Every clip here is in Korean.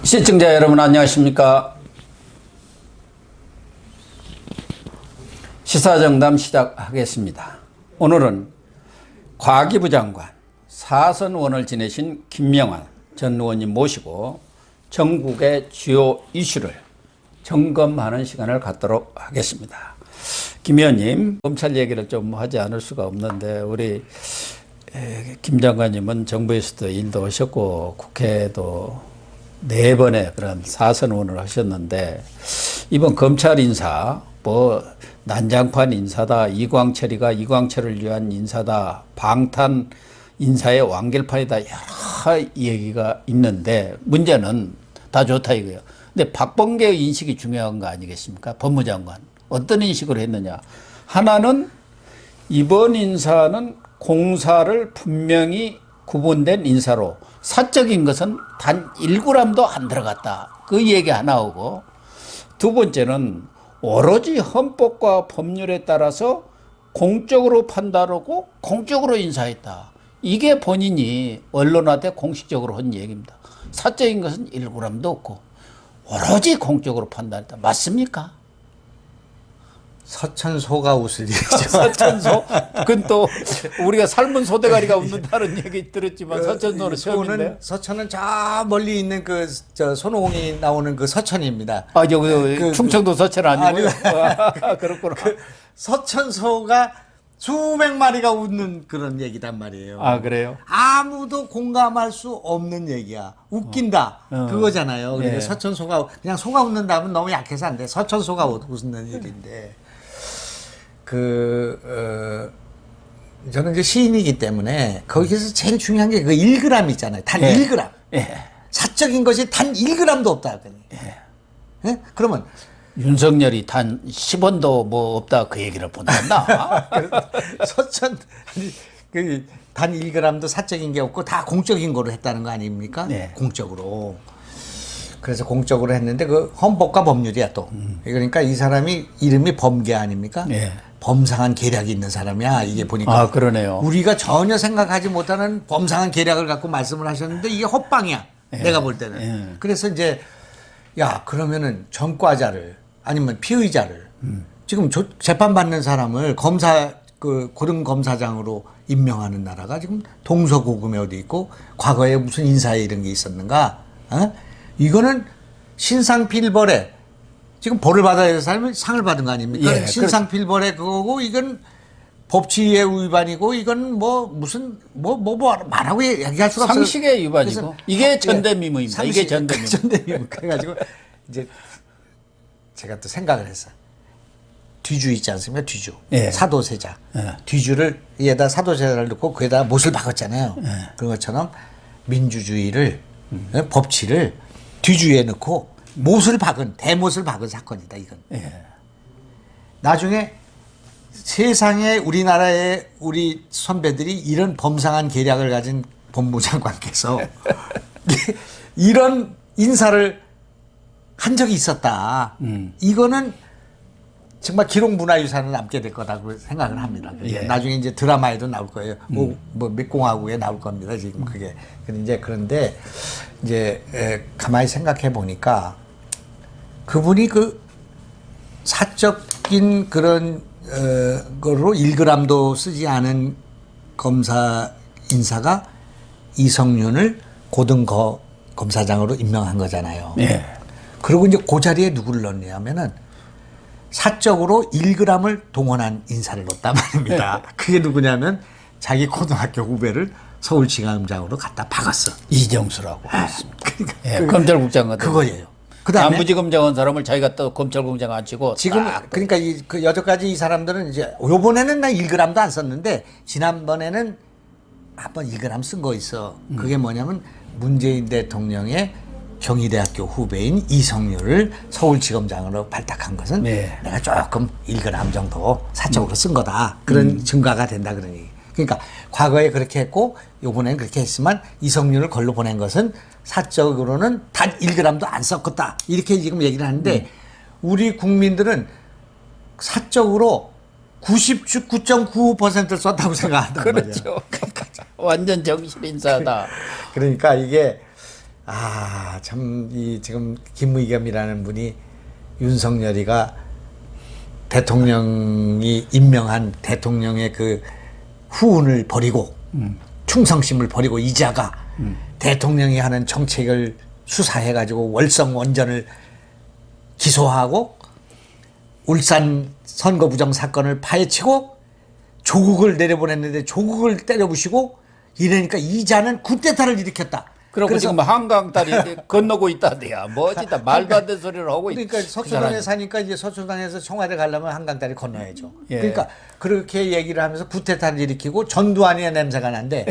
시청자 여러분 안녕하십니까? 시사정담 시작하겠습니다. 오늘은 과기부 장관, 사선의원을 지내신 김명환 전 의원님 모시고 전국의 주요 이슈를 점검하는 시간을 갖도록 하겠습니다. 김 의원님, 검찰 얘기를 좀 하지 않을 수가 없는데 우리 김 장관님은 정부에서도 일도 하셨고 국회도 4번의 그런 사선의원을 하셨는데 이번 검찰 인사 뭐 난장판 인사다, 이광철을 위한 인사다, 방탄 인사의 완결판이다, 여러 얘기가 있는데 문제는 다 좋다 이거예요. 근데 박범계의 인식이 중요한 거 아니겠습니까? 법무장관 어떤 인식을 했느냐. 하나는 이번 인사는 공사를 분명히 구분된 인사로 사적인 것은 단 1g도 안 들어갔다. 그 얘기 하나 오고, 두 번째는 오로지 헌법과 법률에 따라서 공적으로 판단하고 공적으로 인사했다. 이게 본인이 언론한테 공식적으로 한 얘기입니다. 사적인 것은 1g도 없고 오로지 공적으로 판단했다. 맞습니까? 서천소가 웃을 일이죠. 서천소? 그건 또 우리가 삶은 소대가리가 웃는다는 얘기 들었지만 서천소는 처음인데. 서천은 저 멀리 있는 저 손오공이 나오는 그 서천입니다. 아, 충청도 서천 아니고요. 그렇구나. 서천소가 수백 마리가 웃는 그런 얘기단 말이에요. 아, 그래요? 아무도 공감할 수 없는 얘기야. 웃긴다. 그거잖아요. 그러니까 예. 서천소가 그냥 소가 웃는다면 너무 약해서 안 돼. 서천소가 웃는 일인데. 저는 이제 시인이기 때문에 거기서 제일 중요한 게 그 1g 있잖아요. 단 예. 1g. 예. 사적인 것이 단 1g도 없다. 예. 예? 그러면 윤석열이 단 10원도 뭐 없다 그 얘기를 보냈나? 서천 단 1g도 사적인 게 없고 다 공적인 거로 했다는 거 아닙니까? 네. 공적으로. 그래서 공적으로 했는데 그 헌법과 법률이야 또. 그러니까 이 사람이 이름이 범계 아닙니까? 네. 범상한 계략이 있는 사람이야. 이게 보니까. 아, 그러네요. 우리가 전혀 생각하지 못하는 범상한 계략을 갖고 말씀을 하셨는데 이게 헛방이야. 네. 내가 볼 때는. 네. 그래서 이제 야, 그러면은 전과자를 아니면 피의자를 지금 재판받는 사람을 고등 검사장으로 임명하는 나라가 지금 동서고금에 어디 있고 과거에 무슨 인사에 이런 게 있었는가? 어? 이거는 신상필벌에 지금 벌을 받아야 될 사람이 상을 받은 거 아닙니까? 예, 신상필벌에 그거고 이건 법치의 위반이고 이건 뭐 무슨 뭐 말하고 얘기할 수가 없어요. 상식의 위반이고 그래서 이게 전대미문입니다. 이게 전대미문. 전대미문. 그래가지고 이제 제가 또 생각을 했어요. 뒤주 있지 않습니까? 뒤주. 예. 사도세자. 예. 뒤주를 위에다 사도세자를 넣고 그에다 못을 박았잖아요. 예. 그런 것처럼 민주주의를 법치를 뒤주에 넣고 대못을 박은 사건이다 이건. 예. 나중에 세상에 우리나라의 우리 선배들이 이런 범상한 계략을 가진 법무장관께서 이런 인사를 한 적이 있었다. 이거는 정말 기록문화유산을 남게 될 거라고 생각을 합니다. 예. 나중에 이제 드라마에도 나올 거예요. 뭐 몇공화국에 나올 겁니다. 지금 그게. 그런데 이제 가만히 생각해 보니까 그분이 그 사적인 그런 거로 1g도 쓰지 않은 검사 인사가 이성윤을 고등검사장으로 임명한 거잖아요. 예. 그리고 이제 그 자리에 누구를 넣냐면은 사적으로 1g을 동원한 인사를 넣었단 말입니다. 그게 누구냐면 자기 고등학교 후배를 서울지검장으로 갖다 박았어. 이정수라고 했습니다. 그러니까 예, 검찰국장 같은 그거예요. 그다음에 남부지검장 한 사람을 자기가 또 검찰국장 앉히고 지금 그러니까 그 여태까지 이 사람들은 이제 요번에는 나 1g도 안 썼는데 지난번에는 한번 1g 쓴 거 있어. 그게 뭐냐면 문재인 대통령의 경희대학교 후배인 이성률을 서울지검장으로 발탁한 것은 네. 내가 조금 1g 정도 사적으로 쓴 거다. 그런 증거가 된다 그러니. 그러니까 과거에 그렇게 했고 요번에는 그렇게 했지만 이성률을 걸로 보낸 것은 사적으로는 단 1g도 안 썼겠다. 이렇게 지금 얘기를 하는데 우리 국민들은 사적으로 99.95%를 썼다고 생각한단 말이야. 그렇죠. 완전 정신인사다. 그러니까 이게 참, 지금 김의겸이라는 분이 윤석열이가 대통령이 임명한 대통령의 그 후운을 버리고 충성심을 버리고 이자가 대통령이 하는 정책을 수사해가지고 월성원전을 기소하고 울산 선거부정 사건을 파헤치고 조국을 내려보냈는데 조국을 때려부시고 이러니까 이자는 쿠데타를 일으켰다. 그리고 지금 한강 다리 건너고 있다대야. 뭐 진짜 말도 안 되는 소리를 하고 그러니까 서초동에 사니까 이제 서초동에서 청와대 가려면 한강 다리 건너야죠. 예. 그러니까 그렇게 얘기를 하면서 쿠데타를 일으키고 전두환의 냄새가 난대.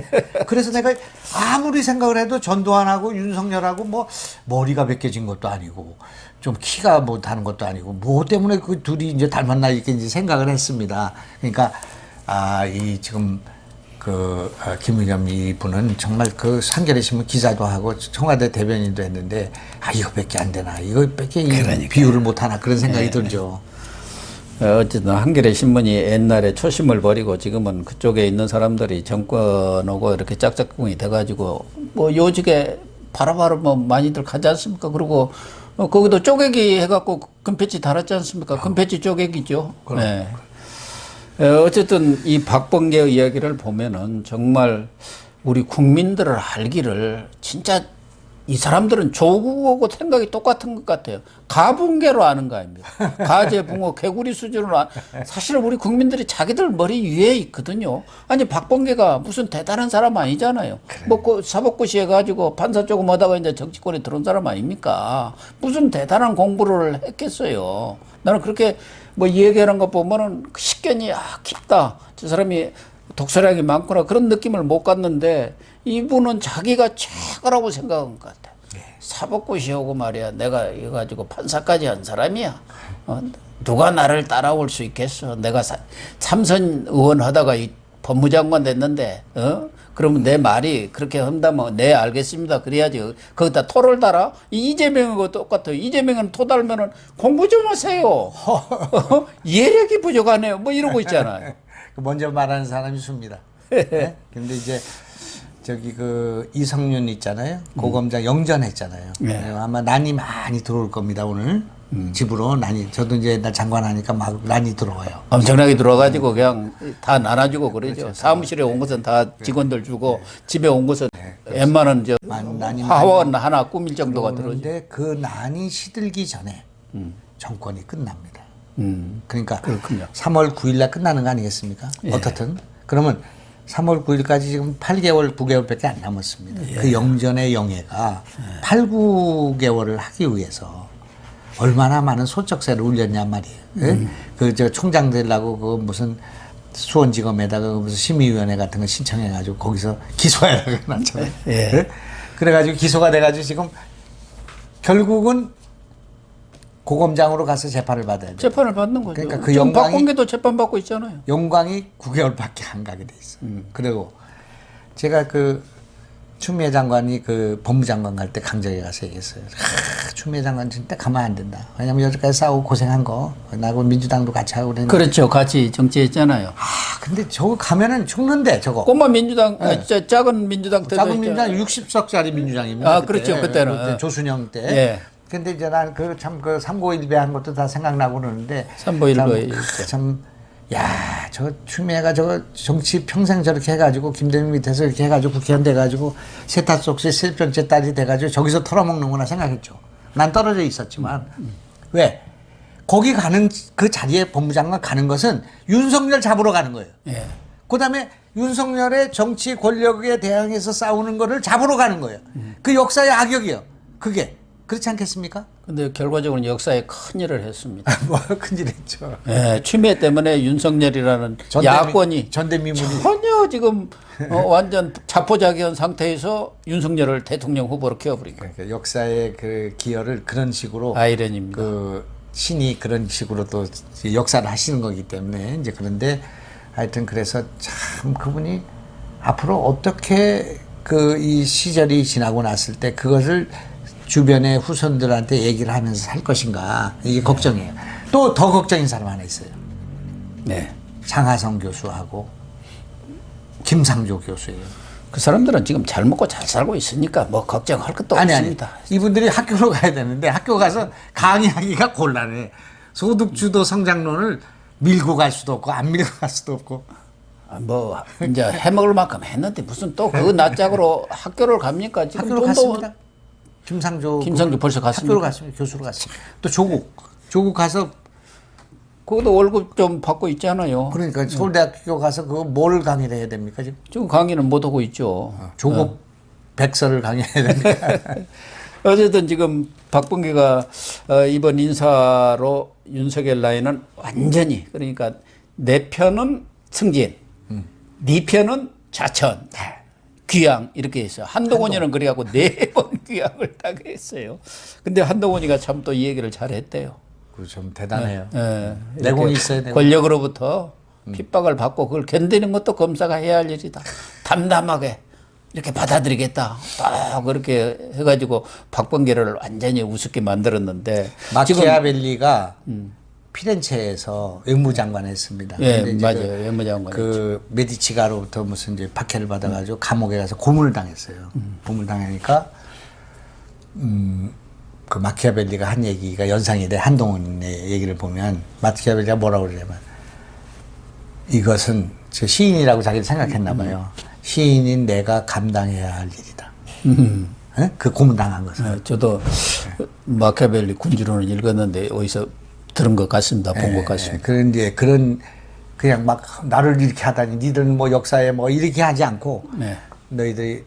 그래서 내가 아무리 생각을 해도 전두환하고 윤석열하고 뭐 머리가 벗겨진 것도 아니고 좀 키가 뭐 다른 것도 아니고 뭐 때문에 그 둘이 이제 닮았나 이렇게 이제 생각을 했습니다. 그러니까 이 지금 김의겸 이분은 정말 그 한겨레 신문 기자도 하고 청와대 대변인도 했는데 이거밖에 안 되나 이거밖에 비유를 못 하나 그런 생각이 들죠. 어쨌든 한겨레 신문이 옛날에 초심을 버리고 지금은 그쪽에 있는 사람들이 정권하고 이렇게 짝짝꿍이 돼가지고 뭐 요직에 바로바로 뭐 많이들 가지 않습니까? 그리고 거기도 쪼개기 해갖고 금패치 달았지 않습니까? 금패치 쪼개기죠. 네. 어쨌든 이 박범계의 이야기를 보면은 정말 우리 국민들을 알기를 진짜 이 사람들은 조국하고 생각이 똑같은 것 같아요. 가붕괴로 아는 거 아닙니까? 가재, 붕어, 개구리 수준으로 사실 우리 국민들이 자기들 머리 위에 있거든요. 아니 박범계가 무슨 대단한 사람 아니잖아요. 그래. 뭐 사법고시 해가지고 판사 조금 하다가 이제 정치권에 들어온 사람 아닙니까? 무슨 대단한 공부를 했겠어요. 나는 그렇게 뭐 얘기하는 거 보면은 식견이 깊다. 저 사람이 독서량이 많구나 그런 느낌을 못 갖는데 이분은 자기가 최고라고 생각한 것 같아. 사법고시하고 말이야. 내가 이거 가지고 판사까지 한 사람이야. 누가 나를 따라올 수 있겠어. 내가 삼선 의원 하다가 이 법무장관 됐는데 그러면 내 말이 그렇게 한다면 네 알겠습니다. 그래야지. 거기다 토를 달아? 이재명하고 똑같아요. 이재명은 토 달면은 공부 좀 하세요. 예력이 부족하네요. 뭐 이러고 있잖아요. 먼저 말하는 사람이 수입니다. 네? 근데 이제 저기 이성윤 있잖아요. 고검장 영전했잖아요. 네. 아마 난이 많이 들어올 겁니다 오늘. 집으로 난이 저도 이제 옛날 장관하니까 막 난이 들어와요. 엄청나게 들어와가지고 그냥 다 나눠주고 그러죠. 그렇죠. 사무실에 온 것은 다 직원들 주고 집에 온 것은 웬만한 화원 하나 꾸밀 정도가 들어오죠. 그런데 그 난이 시들기 전에 정권이 끝납니다. 그러니까 그렇군요. 3월 9일 날 끝나는 거 아니겠습니까? 예. 어떻든 그러면 3월 9일까지 지금 8개월, 9개월밖에 안 남았습니다. 예. 그 영전의 영예가 8, 9개월을 하기 위해서 얼마나 많은 소쩍새를 울렸냔 말이에요. 그 총장 되려고 그 무슨 수원지검에다가 무슨 심의위원회 같은 거 신청해가지고 거기서 기소하라고 해놨잖아요. 예. 그래가지고 기소가 돼가지고 지금 결국은 고검장으로 가서 재판을 받아야 돼요. 재판을 받는 거죠. 그러니까 그 영광이 박범계도 재판 받고 있잖아요. 영광이 9개월밖에 안 가게 돼 있어요. 그리고 제가 추미애 장관이 법무장관 갈 때 강정에 가서 얘기했어요. 추미애 장관 진짜 가만 안 된다. 왜냐면 여태까지 싸우고 고생한 거 나하고 민주당도 같이 하고 그랬는데. 그렇죠. 같이 정치했잖아요. 근데 저거 가면은 죽는데 저거. 꼬마 민주당, 작은 민주당 때도 작은 민주당 60석짜리 민주당입니다. 그때. 그렇죠. 그때는. 그때 조순영 때. 예. 근데 이제 난 참 391배 한 것도 다 생각나고 그러는데. 391배. 참, 저 추미애가 저거 정치 평생 저렇게 해가지고 김대중 밑에서 이렇게 해가지고 국회의원 돼가지고 세탁소 혹시 세 번째 딸이 돼가지고 저기서 털어먹는구나 생각했죠. 난 떨어져 있었지만. 왜? 거기 가는 그 자리에 법무장관 가는 것은 윤석열 잡으러 가는 거예요. 예. 그 다음에 윤석열의 정치 권력에 대항해서 싸우는 거를 잡으러 가는 거예요. 그 역사의 악역이에요. 그게. 그렇지 않겠습니까? 근데 결과적으로 역사에 큰 일을 했습니다. 뭐 큰일 했죠. 예, 추미애 때문에 윤석열이라는 야권이 전대미문이 전혀 지금 완전 자포자기한 상태에서 윤석열을 대통령 후보로 키워버린 거예요. 그러니까 역사의 그 기여를 그런 식으로 아이러니입니다. 신이 그런 식으로 또 역사를 하시는 거기 때문에 이제 그런데 하여튼 그래서 참 그분이 앞으로 어떻게 이 시절이 지나고 났을 때 그것을 주변의 후손들한테 얘기를 하면서 살 것인가 이게 걱정이에요. 또 더 걱정인 사람 하나 있어요. 네. 장하성 교수하고 김상조 교수예요. 그 사람들은 지금 잘 먹고 잘 살고 있으니까 뭐 걱정할 것도 아니 없습니다. 이분들이 학교로 가야 되는데 학교 가서 강의하기가 곤란해. 소득주도 성장론을 밀고 갈 수도 없고 안 밀고 갈 수도 없고. 뭐 이제 해먹을 만큼 했는데 무슨 또 그 낯짝으로 학교를 갑니까? 지금 학교로 갔습니다. 김상조 벌써 갔습니까? 학교로 갔습니다. 교수로 갔습니다. 또 조국 가서 그것도 월급 좀 받고 있잖아요. 그러니까 서울대학교 가서 그거 뭘 강의를 해야 됩니까 지금? 지금 강의는 못 하고 있죠. 조국 백서를 강의해야 됩니까? 어쨌든 지금 박범계가 이번 인사로 윤석열 라인은 완전히 그러니까 내 편은 승진, 네 편은 좌천, 귀양 이렇게 했어요. 한동훈이는 그래갖고 4번 귀양을 당했어요. 근데 한동훈이가 참 또 이 얘기를 잘했대요. 좀 대단해요. 내공이 있어야 되고. 권력으로부터 핍박을 받고 그걸 견디는 것도 검사가 해야 할 일이다. 담담하게 이렇게 받아들이겠다. 딱 그렇게 해가지고 박범계를 완전히 우습게 만들었는데 마키아벨리가 피렌체에서 외무장관 했습니다. 예, 근데 이제 맞아요. 외무장관. 그 메디치가로부터 무슨 이제 박해를 받아가지고 감옥에 가서 고문을 당했어요. 고문을 당하니까 그 마키아벨리가 한 얘기가 연상이 돼. 한동훈의 얘기를 보면 마키아벨리가 뭐라고 그러냐면 이것은 저 시인이라고 자기를 생각했나 봐요. 시인인 내가 감당해야 할 일이다. 네? 그 고문당한 것은. 네, 저도 마키아벨리 군주론을 읽었는데 어디서 들은 것 같습니다. 본 것 같습니다. 그런데 그런 그냥 막 나를 이렇게 하다니 니들은 뭐 역사에 뭐 이렇게 하지 않고 네. 너희들이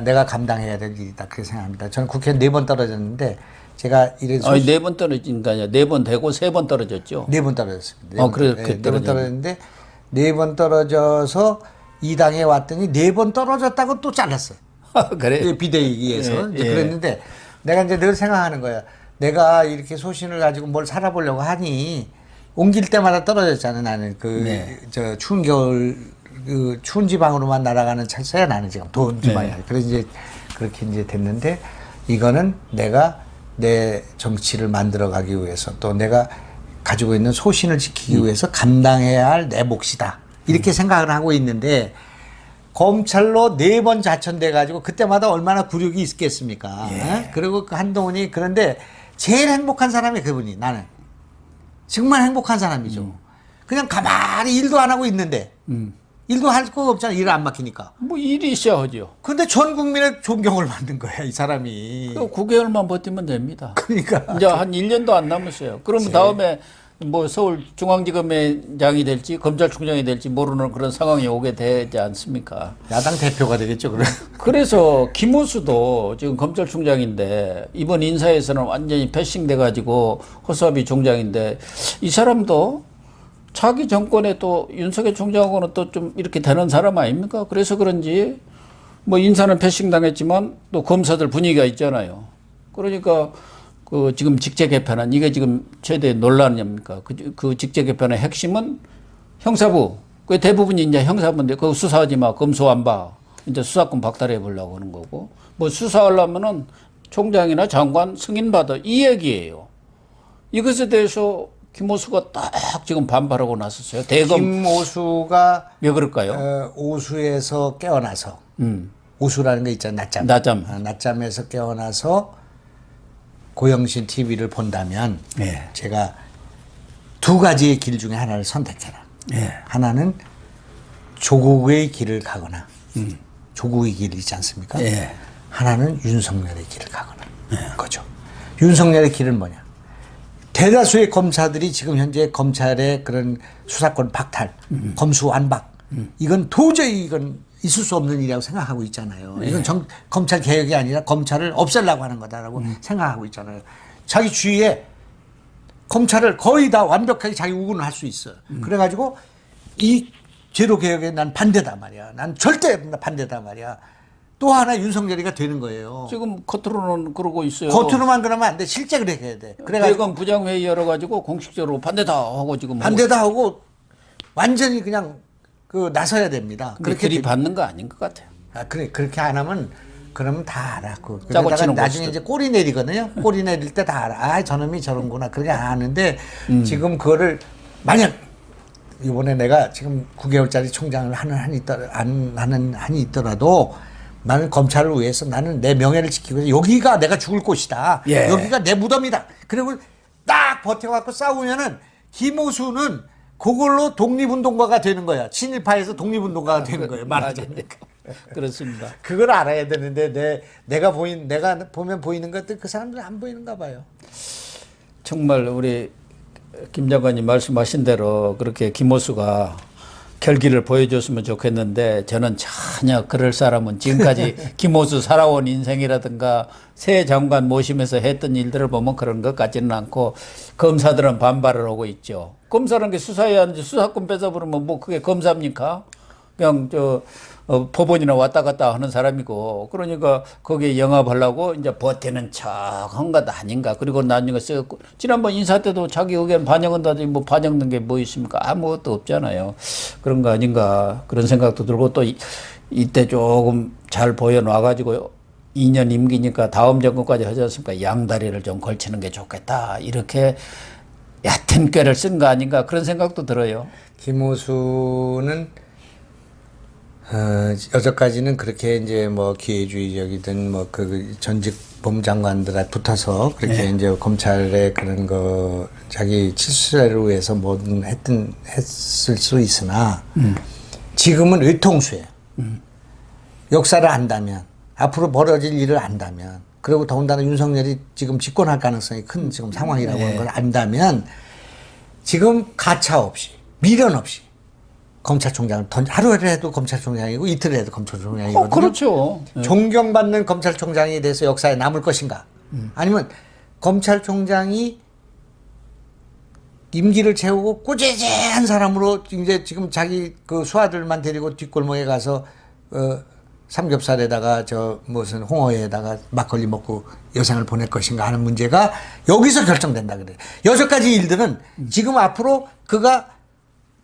내가 감당해야 될 일이다. 그렇게 생각합니다. 저는 국회 4번 떨어졌는데 제가 이래서 아니 4번 떨어진 거 아니야. 4번 되고 3번 떨어졌죠. 4번 떨어졌습니다. 그렇게 4번 떨어졌는데 4번 떨어져서 이 당에 왔더니 4번 떨어졌다고 또 잘랐어요. 그래. 비대위에서 예, 이제 예. 그랬는데 내가 이제 늘 생각하는 거야. 내가 이렇게 소신을 가지고 뭘 살아보려고 하니 옮길 때마다 떨어졌잖아. 나는 저 추운 겨울 그 추운 지방으로만 날아가는 차서야 나는 지금 더운 지방이야. 그래서 이제 그렇게 이제 됐는데 이거는 내가 내 정치를 만들어 가기 위해서 또 내가 가지고 있는 소신을 지키기 위해서 감당해야 할 내 몫이다. 이렇게 생각을 하고 있는데 검찰로 4번 좌천돼 가지고 그때마다 얼마나 굴욕이 있겠습니까? 예. 그리고 그 한동훈이 그런데 제일 행복한 사람이 그분이 나는 정말 행복한 사람이죠. 그냥 가만히 일도 안 하고 있는데 일도 할 거 없잖아. 일을 안 맡기니까. 뭐 일이 있어야 하죠. 근데 전 국민의 존경을 받는 거야 이 사람이. 9개월만 버티면 됩니다. 그러니까 이제 한 1년도 안 남았어요. 그럼 다음에 뭐 서울중앙지검장이 될지 검찰총장이 될지 모르는 그런 상황이 오게 되지 않습니까? 야당 대표가 되겠죠. 그래. 그래서 김호수도 지금 검찰총장인데 이번 인사에서는 완전히 패싱돼 가지고 허수아비 총장인데 이 사람도 차기 정권에 또 윤석열 총장하고는 또 좀 이렇게 되는 사람 아닙니까? 그래서 그런지 뭐 인사는 패싱 당했지만 또 검사들 분위기가 있잖아요. 그러니까 그 지금 직제 개편안 이게 지금 최대 논란입니까? 그 직제 개편의 핵심은 형사부. 그 대부분이 이제 형사부인데 그거 수사하지 마, 검수 안 봐. 이제 수사권 박탈해 보려고 하는 거고. 뭐 수사하려면은 총장이나 장관 승인받아 이 얘기예요. 이것에 대해서 김호수가 딱 지금 반발하고 나섰어요. 대검. 김오수가 왜 그럴까요? 오수에서 깨어나서 오수라는 게 있잖아요. 낮잠. 낮잠. 낮잠에서 깨어나서 고영신 TV를 본다면 예. 제가 2가지의 길 중에 하나를 선택해라. 예. 하나는 조국의 길을 가거나 조국의 길 있지 않습니까? 예. 하나는 윤석열의 길을 가거나 거죠. 윤석열의 길은 뭐냐? 대다수의 검사들이 지금 현재 검찰의 그런 수사권 박탈, 검수 완박 이건 도저히 이건 있을 수 없는 일이라고 생각하고 있잖아요. 이건 검찰 개혁이 아니라 검찰을 없애려고 하는 거다라고 생각하고 있잖아요. 자기 주위에 검찰을 거의 다 완벽하게 자기 우군을 할 수 있어요. 그래가지고 이 제도 개혁에 난 반대다 말이야. 난 절대 반대다 말이야. 또 하나 윤석열이가 되는 거예요. 지금 겉으로는 그러고 있어요. 겉으로만 그러면 안 돼. 실제 그렇게 해야 돼. 그래가지고 대검 부장회의 열어가지고 공식적으로 반대다 하고 지금 반대다 하고 완전히 그냥 그 나서야 됩니다. 그렇게 들이받는 거 아닌 것 같아요. 그래 그렇게 안 하면 그러면 다 알아. 짜고 그러다가 치는 나중에 고스톱. 이제 꼬리 내리거든요. 꼬리 내릴 때 다 알아. 아 저놈이 저런구나. 그렇게 아는데 지금 그거를 만약 이번에 내가 지금 9개월짜리 총장을 안 하는 한이 있더라도 나는 검찰을 위해서 나는 내 명예를 지키고 있어. 여기가 내가 죽을 곳이다. 예. 여기가 내 무덤이다. 그리고 딱 버텨갖고 싸우면은 김호수는 그걸로 독립운동가가 되는 거야. 친일파에서 독립운동가가 되는 거예요. 말하자니까. 그렇습니다. 그걸 알아야 되는데 내가 보면 보이는 것들 그 사람들은 안 보이는가 봐요. 정말 우리 김 장관님 말씀하신 대로 그렇게 김호수가 결기를 보여줬으면 좋겠는데 저는 전혀 그럴 사람은 지금까지 김호수 살아온 인생이라든가 새 장관 모시면서 했던 일들을 보면 그런 것 같지는 않고 검사들은 반발을 하고 있죠. 검사라는 게 수사해야 하는지 수사권 뺏어버리면 뭐 그게 검사입니까? 그냥 법원이나 왔다 갔다 하는 사람이고 그러니까 거기에 영합하려고 이제 버티는 척 한 것 아닌가. 그리고 나중에 쓰고 지난번 인사 때도 자기 의견 반영한다더니 뭐 반영된 게 뭐 있습니까? 아무것도 없잖아요. 그런 거 아닌가 그런 생각도 들고 또 이때 조금 잘 보여놔가지고 2년 임기니까 다음 정권까지 하지 않습니까? 양다리를 좀 걸치는 게 좋겠다. 이렇게 얕은 꾀를 쓴 거 아닌가 그런 생각도 들어요. 김호수는 여태까지는 그렇게 이제 뭐 기회주의적이든 뭐 그 전직 법무장관들에 붙어서 그렇게 이제 검찰의 그런 거 자기 칠수를 위해서 뭐든 했을 수 있으나 지금은 의통수예요. 역사를 안다면 앞으로 벌어질 일을 안다면 그리고 더군다나 윤석열이 지금 집권할 가능성이 큰 지금 상황이라고 하는 걸 안다면 지금 가차 없이 미련 없이 검찰총장을 하루를 해도 검찰총장이고 이틀을 해도 검찰총장이거든요. 그렇죠. 존경받는 검찰총장에 대해서 역사에 남을 것인가? 아니면 검찰총장이 임기를 채우고 꾸지지한 사람으로 이제 지금 자기 그 수하들만 데리고 뒷골목에 가서 삼겹살에다가 무슨 홍어에다가 막걸리 먹고 여생을 보낼 것인가 하는 문제가 여기서 결정된다 그래요. 여섯 가지 일들은 지금 앞으로 그가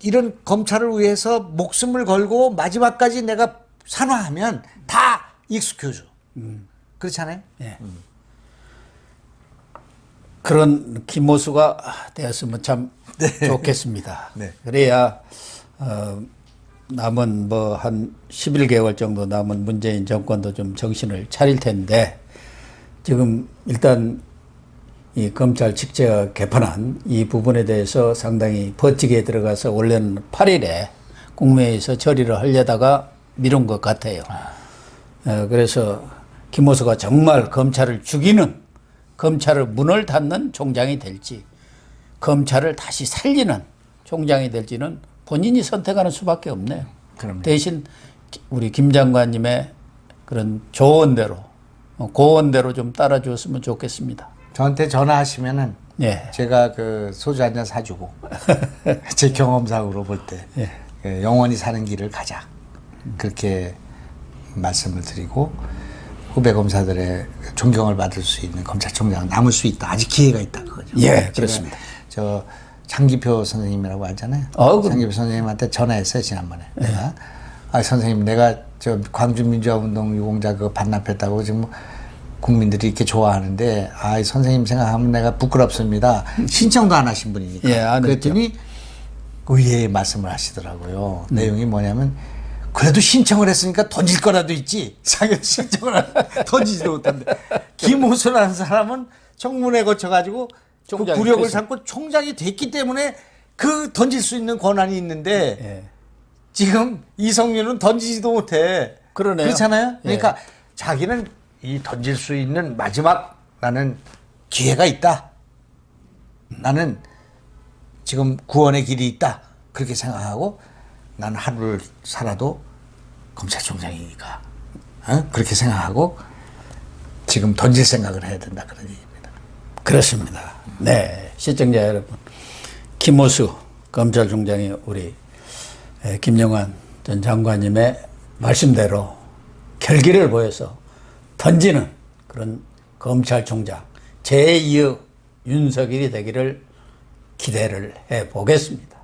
이런 검찰을 위해서 목숨을 걸고 마지막까지 내가 산화하면 다 익숙해져. 그렇잖아요? 네. 그런 김호수가 되었으면 참 좋겠습니다. 네. 그래야 남은 뭐 한 11개월 정도 남은 문재인 정권도 좀 정신을 차릴 텐데 지금 일단 이 검찰 직제가 개판한 이 부분에 대해서 상당히 버티게 들어가서 원래는 8일에 국무회의에서 처리를 하려다가 미룬 것 같아요. 그래서 김호수가 정말 검찰을 죽이는 검찰을 문을 닫는 총장이 될지 검찰을 다시 살리는 총장이 될지는 본인이 선택하는 수밖에 없네요. 그럼요. 대신 우리 김 장관님의 그런 조언대로 고언대로 좀 따라주었으면 좋겠습니다. 저한테 전화하시면은 예. 제가 그 소주 한 잔 사주고 제 경험상으로 볼 때 예. 영원히 사는 길을 가자 그렇게 말씀을 드리고 후배 검사들의 존경을 받을 수 있는 검찰총장은 남을 수 있다. 아직 기회가 있다 그거죠. 예, 그렇습니다. 저 장기표 선생님이라고 알잖아요. 장기표 선생님한테 전화했어요 지난번에. 내가 선생님 내가 저 광주민주화운동 유공자 그거 반납했다고 지금 국민들이 이렇게 좋아하는데 선생님 생각하면 내가 부끄럽습니다. 신청도 안 하신 분이니까. 예, 안 그랬더니 의외의 말씀을 하시더라고요. 내용이 뭐냐면 그래도 신청을 했으니까 던질 거라도 있지. 자기가 신청을 던지지도 못한데. 김호수라는 사람은 청문회 거쳐가지고 그 구력을 삼고 총장이 됐기 때문에 그 던질 수 있는 권한이 있는데 예. 지금 이성윤은 던지지도 못해. 그러네요. 그렇잖아요. 그러니까 예. 자기는 이 던질 수 있는 마지막 나는 기회가 있다. 나는 지금 구원의 길이 있다. 그렇게 생각하고 나는 하루를 살아도 검찰총장이니까 그렇게 생각하고 지금 던질 생각을 해야 된다 그런 얘기입니다. 그렇습니다. 네, 시청자 여러분, 김호수 검찰총장이 우리 김영환 전 장관님의 말씀대로 결기를 보여서 던지는 그런 검찰총장 제2의 윤석열이 되기를 기대를 해보겠습니다.